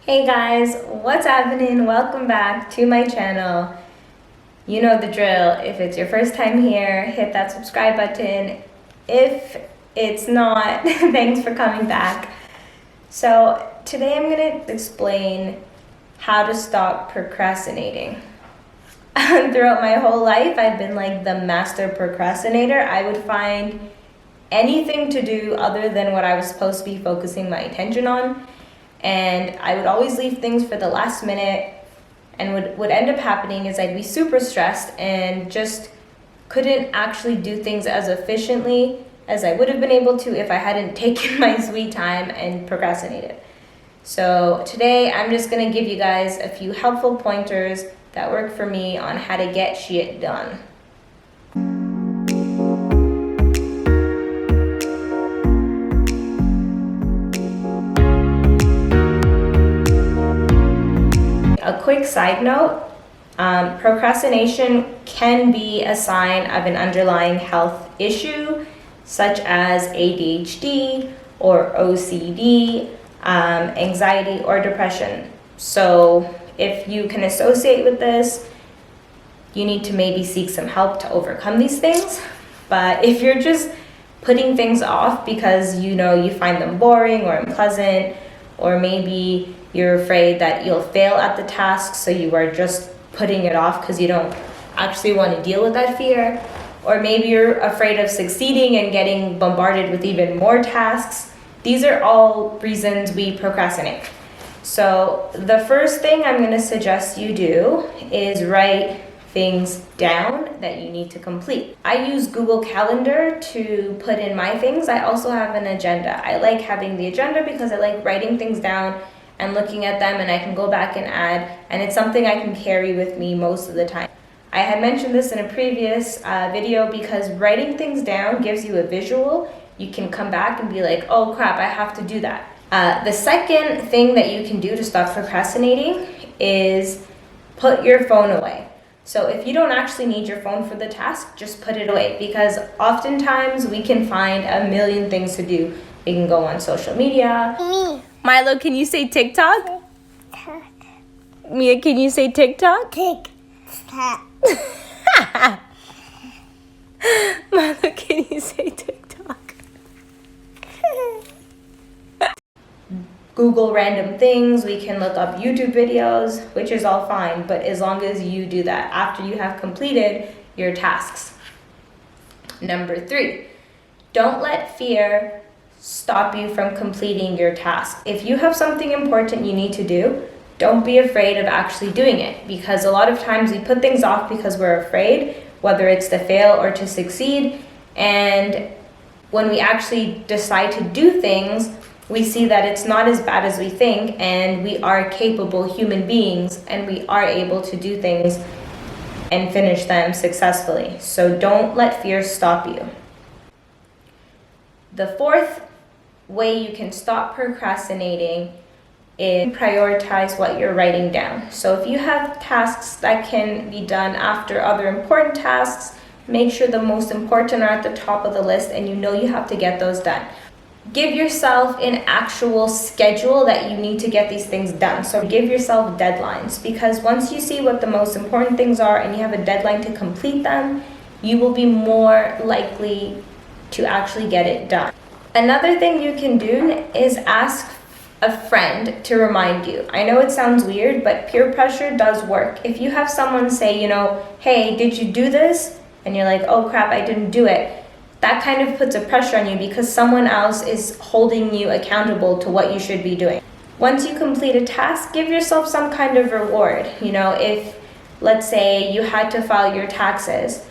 Hey guys, what's happening? Welcome back to my channel. You know the drill. If it's your first time here, hit that subscribe button. If it's not, thanks for coming back. So today I'm going to explain how to stop procrastinating. Throughout my whole life, I've been like the master procrastinator. I would find anything to do other than what I was supposed to be focusing my attention on. And I would always leave things for the last minute, and what would end up happening is I'd be super stressed and just couldn't actually do things as efficiently as I would have been able to if I hadn't taken my sweet time and procrastinated. So today I'm just going to give you guys a few helpful pointers that work for me on how to get shit done. A quick side note, procrastination can be a sign of an underlying health issue such as ADHD or OCD, anxiety or depression. So if you can associate with this, you need to maybe seek some help to overcome these things. But if you're just putting things off because you find them boring or unpleasant, or maybe you're afraid that you'll fail at the task, so you are just putting it off because you don't actually want to deal with that fear. Or maybe you're afraid of succeeding and getting bombarded with even more tasks. These are all reasons we procrastinate. So the first thing I'm going to suggest you do is write things down that you need to complete. I use Google Calendar to put in my things. I also have an agenda. I like having the agenda because I like writing things down and looking at them, and I can go back and add, and it's something I can carry with me most of the time. I had mentioned this in a previous video because writing things down gives you a visual. You can come back and be like, oh crap, I have to do that. The second thing that you can do to stop procrastinating is put your phone away. So if you don't actually need your phone for the task, just put it away, because oftentimes we can find a million things to do. We can go on social media. Me. Milo, can you say TikTok? TikTok. Mia, can you say TikTok? TikTok. Milo, can you say TikTok? Google random things. We can look up YouTube videos, which is all fine, but as long as you do that after you have completed your tasks. Number 3, don't let fear stop you from completing your task. If you have something important you need to do, don't be afraid of actually doing it, because a lot of times we put things off because we're afraid, whether it's to fail or to succeed. And when we actually decide to do things, we see that it's not as bad as we think, and we are capable human beings, and we are able to do things and finish them successfully. So don't let fear stop you. The fourth way you can stop procrastinating is prioritize what you're writing down. So if you have tasks that can be done after other important tasks, make sure the most important are at the top of the list, and you have to get those done. Give yourself an actual schedule that you need to get these things done. So give yourself deadlines, because once you see what the most important things are and you have a deadline to complete them, you will be more likely to actually get it done. Another thing you can do is ask a friend to remind you. I know it sounds weird, but peer pressure does work. If you have someone say, hey, did you do this? And you're like, oh crap, I didn't do it. That kind of puts a pressure on you because someone else is holding you accountable to what you should be doing. Once you complete a task, give yourself some kind of reward. If, let's say, you had to file your taxes,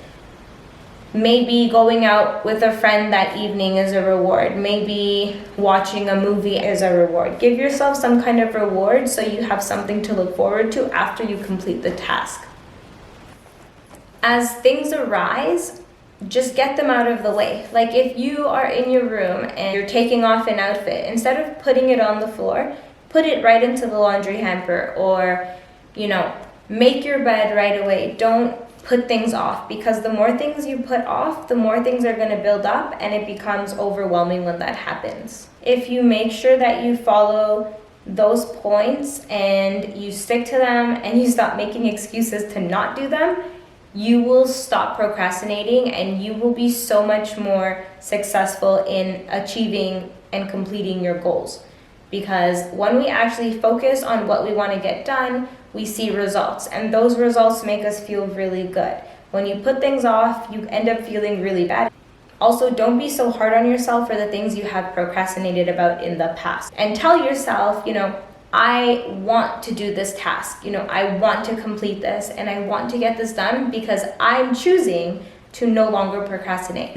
maybe going out with a friend that evening is a reward. Maybe watching a movie is a reward. Give yourself some kind of reward so you have something to look forward to after you complete the task. As things arise, just get them out of the way. Like if you are in your room and you're taking off an outfit, instead of putting it on the floor, put it right into the laundry hamper, or, make your bed right away. Don't put things off, because the more things you put off, the more things are going to build up, and it becomes overwhelming when that happens. If you make sure that you follow those points and you stick to them and you stop making excuses to not do them, you will stop procrastinating and you will be so much more successful in achieving and completing your goals. Because when we actually focus on what we want to get done, we see results, and those results make us feel really good. When you put things off, you end up feeling really bad. Also, don't be so hard on yourself for the things you have procrastinated about in the past. And tell yourself, I want to do this task. I want to complete this and I want to get this done because I'm choosing to no longer procrastinate.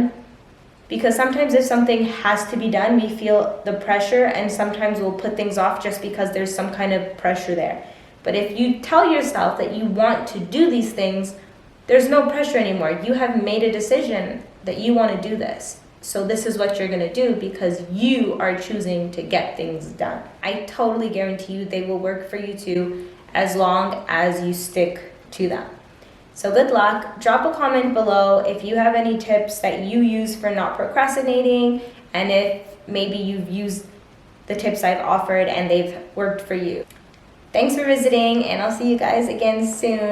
Because sometimes if something has to be done, we feel the pressure, and sometimes we'll put things off just because there's some kind of pressure there. But if you tell yourself that you want to do these things, there's no pressure anymore. You have made a decision that you want to do this. So this is what you're going to do because you are choosing to get things done. I totally guarantee you they will work for you too, as long as you stick to them. So good luck. Drop a comment below if you have any tips that you use for not procrastinating, and if maybe you've used the tips I've offered and they've worked for you. Thanks for visiting, and I'll see you guys again soon.